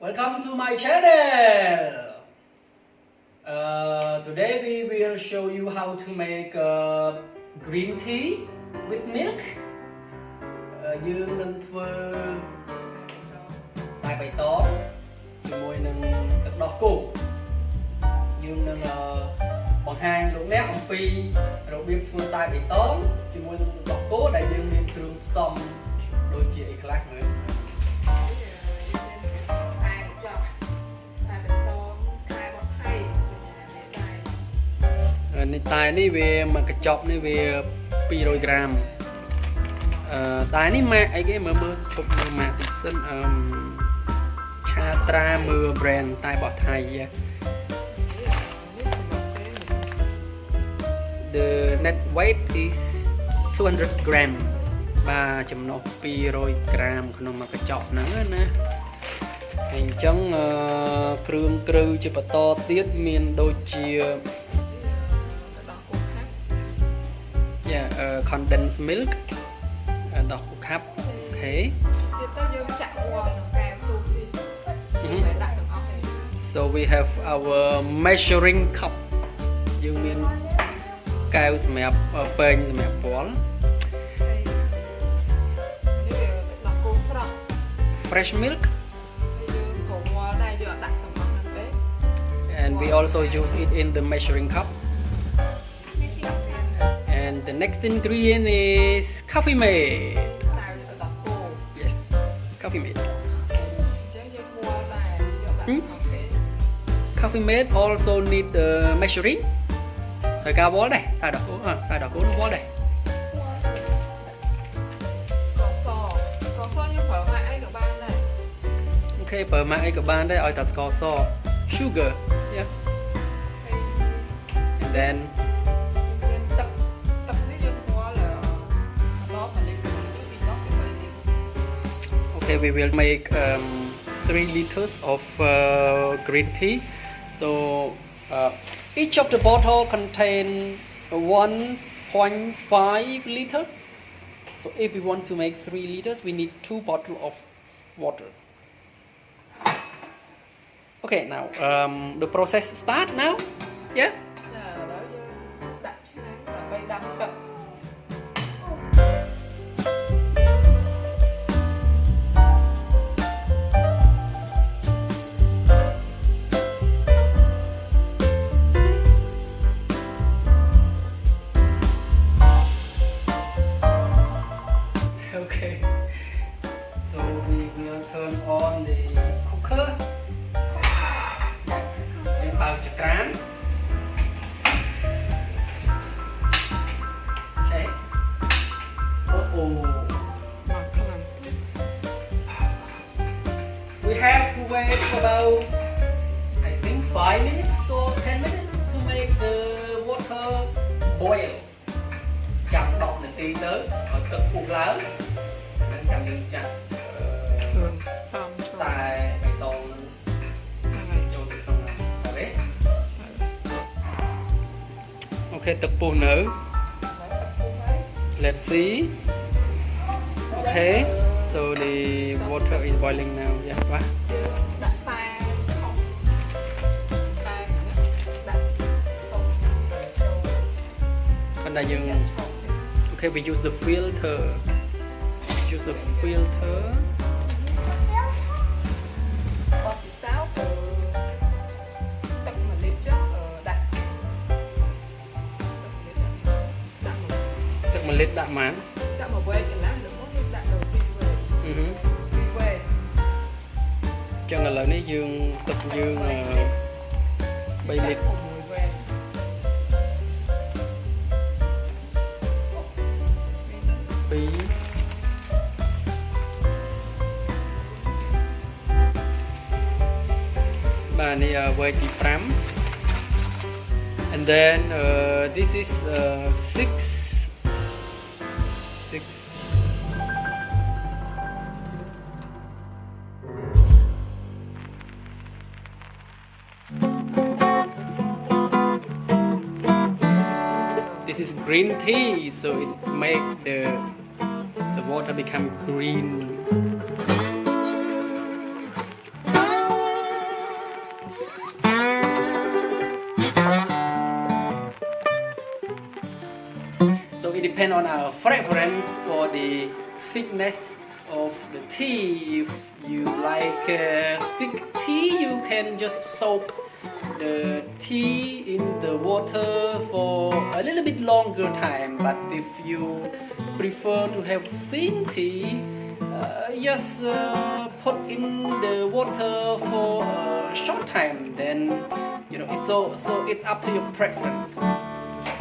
Welcome to my channel. Today we will show you how to make green tea with milk. យើងនឹងធ្វើតែបៃតងជាមួយនឹងទឹកដោះគោយើងនឹងបង្ហាញលោកអ្នកអំពីរបៀបធ្វើតែបៃតងជាមួយនឹងទឹកដោះគោដែលយើងមានគ្រឿងផ្សំដូចជាអីខ្លះមើលនេះតែនេះវាមួយកញ្ចប់នេះវា200ក្រាមតែនេះម៉ាកអីគេមើលឈប់មើលម៉ាកតិចសិនឆាត្រាមើល brand តែរបស់ថៃ The net weight is 200 grams បាទចំណុះ200ក្រាមក្នុងមួយកញ្ចប់ហ្នឹងណាហើយអញ្ចឹងគ្រឿងគ្រូជាបន្តទៀតមានដូចជាcondensed milk ដោះគោខាប់អូខេទៀតទៅយើងចាក់វល់ក្នុងកែវទូទីហើយដាក់ទាំងអស់នេះ So we have our measuring cup យើងមានកែវសម្រាប់ពែងសម្រាប់វល់នេះដោះគោស្រស់ fresh milk យើងក៏វល់ដែរយើងអត់ដាក់ទាំងអស់ហ្នឹងទេ And we also use it in the measuring cup. And the next ingredient is coffee mate. Yes, coffee mate. Coffee mate also need the measuring. Thời cao bó đây, xài đỏ cuốn bó đây. Okay, phở mại ấy của bạn đây, oi ta score so sugar, yeah. And then okay, we will make 3 liters of green tea. So each of the bottle contain 1.5 liter. So if we want to make 3 liters, we need 2 bottles of water. Okay, now the process start now. Yeah. Okay, so we will turn on the cooker. Then bao cho trán. Okay. We have to wait about, I think, 5 minutes or 10 minutes to make the water boil. Chậm đọc để tí tới, ở cực cuộc lớn. Chẳng như chặt tại bày tông cho được không nào ta biết. Okay, tập bù nữ. Let's see. Okay, so the water is boiling now. Yeah, wow. Còn đây dương. Okay, we use the filter. Use the filter. Tức mà lít đạm mán. Đạm mà quên cái lá được mốt đạm đầu tiên về. Cho nên là nó dương tức dương bay lít. Bí. Bà này với chị Pram. And then this is 6. This is green tea, so it make the water become green. depend on our preference for the thickness of the tea. If you like thick tea, you can just soak the tea in the water for a little bit longer time. But if you prefer to have thin tea, just put in the water for a short time. Then it's up to your preference.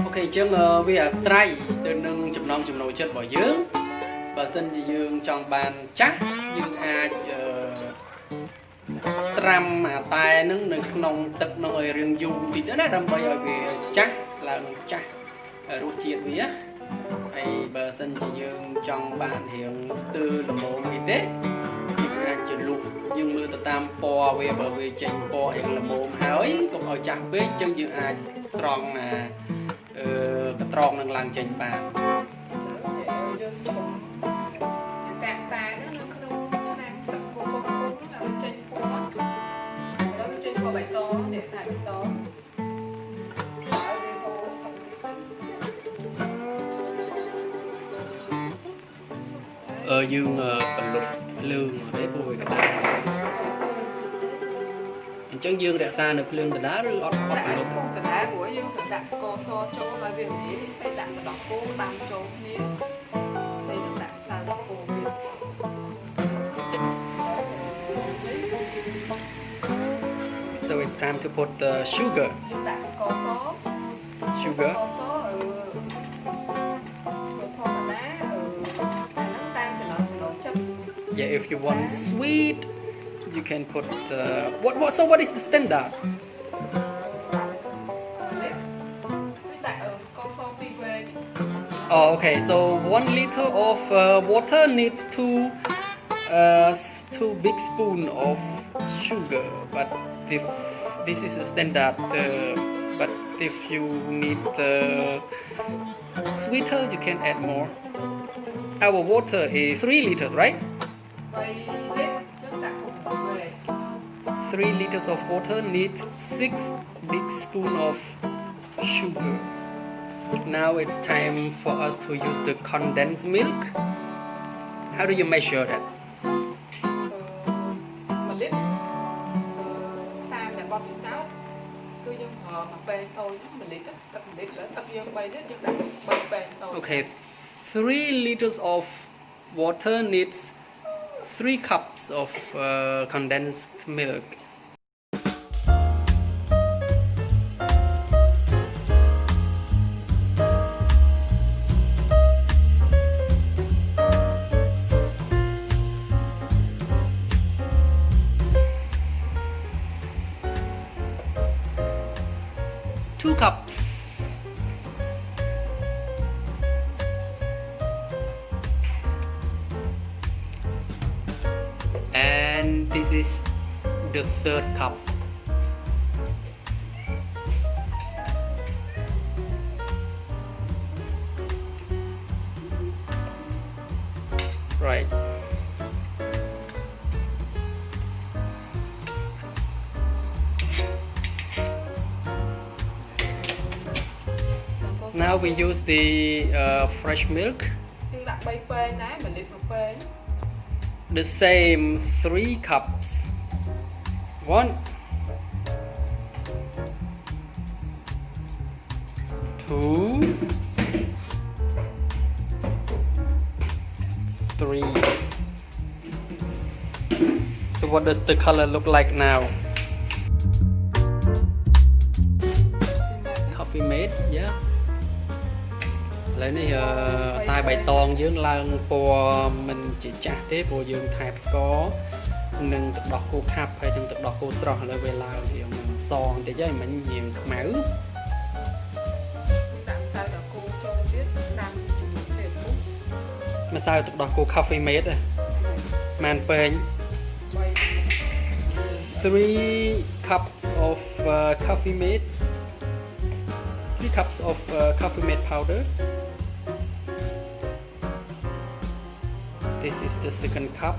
អូខេអញ្ចឹងវាអាស្រ័យទៅនឹងចំណង់ចំណូលចិត្តរបស់យើងបើសិនជាយើងចង់បានចាស់យើងអាចត្រាំអាតែនឹងនៅក្នុងទឹកនឹងឲ្យរាងយូរតិចទៅណាដើម្បីឲ្យវាចាស់ឡើងចាស់រសជាតិវាហើយបើសិនជាយើងចង់បានរាងស្ទើរល្មមអីទេយើងអាចជាលក់យើងមើលទៅតាមពណ៌វាបើវាចេញពណ៌រាងល្មមហើយកុំឲ្យចាស់ពេកអញ្ចឹងយើងអាចស្រង់កត្រងនឹងឡើងចេញបានកាក់តែនៅក្នុងឆ្នាំងទឹកគោកឲ្យចេញពណ៌แล้วចេញពណ៌បៃតងនេះតែបៃតងហើយវាហូរក្នុងសិនយើងបន្លប់ភ្លើងទេព្រោះវាក្តៅអញ្ចឹងយើងរក្សានៅភ្លើងដដែលឬអត់បន្លប់ដដែលព្រោះយើងត្រូវដាក់ស្ករសចូលហើយវានិយាយទៅដាក់ទឹកដោះគោដាំចូលគ្នាហើយនឹងដាក់ម្សៅដោះគោទៀត So it's time to put the sugar. ដាក់ស្ករស sugar ស្ករសធម្មតាតាមចំណូលចិត្ត Yeah, if you want sweet you can put what is the standard? Oh, okay, so 1 liter of water needs two big spoon of sugar, but if this is a standard but if you need sweeter you can add more. Our water is 3 liters, right? 3 liters of water needs 6 big spoon of sugar. Now it's time for us to use the condensed milk. How do you measure that? 1 lít តាមតែបបពិសោធន៍គឺយើងប្រើមកពេលតូច1លីត្រទឹក1លីត្រទឹកយើង3លីត្រយើងដាក់3ពេលតូច Okay, 3 liters of water needs 3 cups of condensed milk. Cups. And this is the 3rd cup. Right. Now we use the fresh milk. The same 3 cups. 1, 2, 3. So what does the color look like now? Coffee mate, yeah. ឥឡូវនេះតែបៃតងយើងឡើងពណ៌មិនជាចាស់ទេព្រោះយើងថែបស្ករនិងទឹកដោះគោខាប់ហើយទាំងទឹកដោះគោស្រស់ឥឡូវវាឡើងរាងសបន្តិចហើយមិញរាងខ្មៅដាក់ម្សៅទឹកដោះគោចូលទៀតដាំជាមួយទៀតម្សៅទឹកដោះគោ Coffee Mate មិនពេញ3 cups of Coffee Mate 3 cups of Coffee Mate powder. This is the 2nd cup.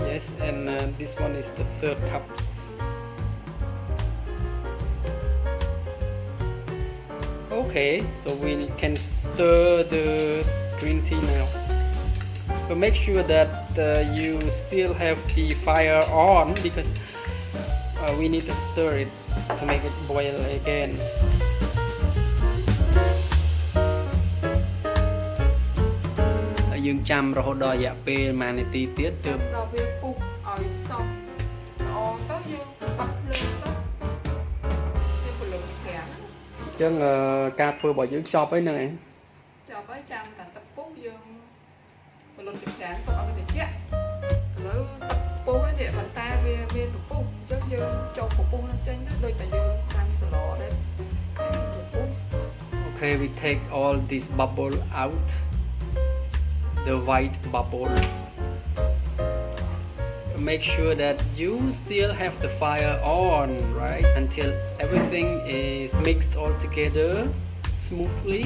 Yes, and this one is the 3rd cup. Okay, so we can stir the green tea now. But make sure that you still have the fire on because we need to stir it to make it boil again. យើងចាំរហូតដល់រយៈពេលប្រហែលនាទីទៀតទើបដល់វាពុះឲ្យសោះល្អទៅយើងបិទភ្លើងទៅវាពលឹងប្រាំងអញ្ចឹងការធ្វើរបស់យើងចប់ហើយហ្នឹងឯងចប់ហើយចាំតែទឹកពុះយើងពលឹងប្រាំងទុកឲ្យវាត្រជាក់ឥឡូវទឹកពុះនេះប៉ុន្តែវាមានពពុះអញ្ចឹងយើងចូលពពុះនោះចេញទៅដូចតែយើងតាមសឡដែរពពុះ Okay, we take all this bubble out. The white bubble. Make sure that you still have the fire on, right? Until everything is mixed all together smoothly.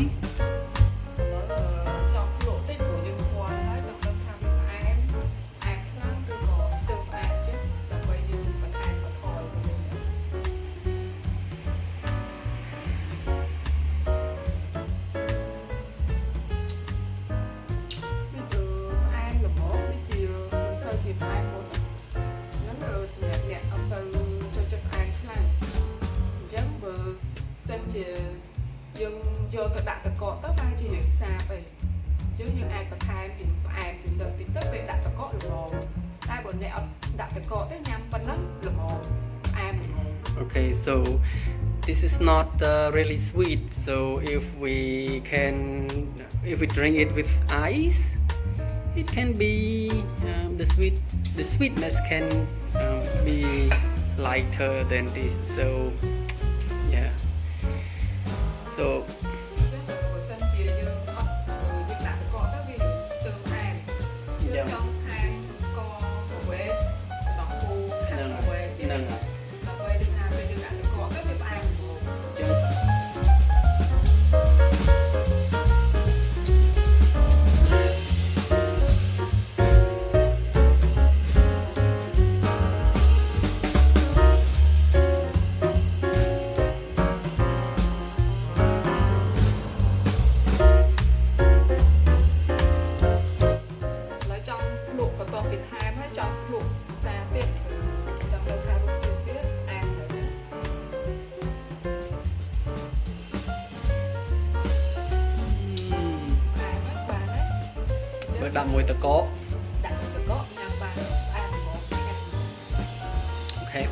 Vô tôi đặt tờ cọ tới 3 chiều xa vậy chứ như ai có thai thì ai chỉ đợi tí tới về đặt tờ cọ được rồi ai bữa nay đặt tờ cọ tới nhằm phân đó được rồi ai. Okay, so this is not really sweet, so if we drink it with ice, it can be the sweetness can be lighter than this, so yeah. So đặt mùi tờ cốt. Đặt tờ cốt nhằm bàn ăn một. Okay.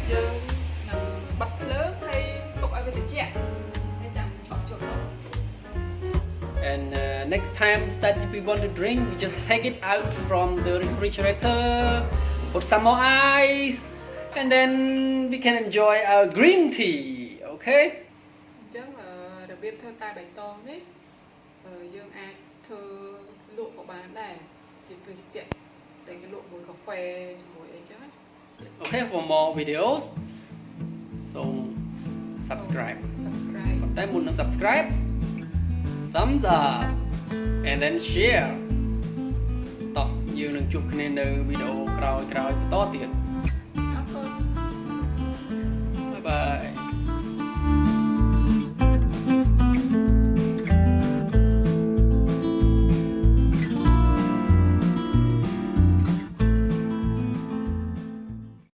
Dương nằm bật lớn hay tục ai về tự chẹt. Hay chẳng chọn chỗ đó. And next time that we want to drink, we just take it out from the refrigerator, put some more ice, and then we can enjoy our green tea. Okay? Chứ đặc biệt thơ tay bánh to đấy. Dương ai thơ lụa của bạn này chỉ phải chạy tại cái lụa mùi cà phê mùi ấy chứ. Okay, for more videos, so subscribe. Còn tay muốn subscribe, thumbs up, and then share. Tỏ dương đừng chụp nên videoក្រោយបន្តទៀត. Bye bye.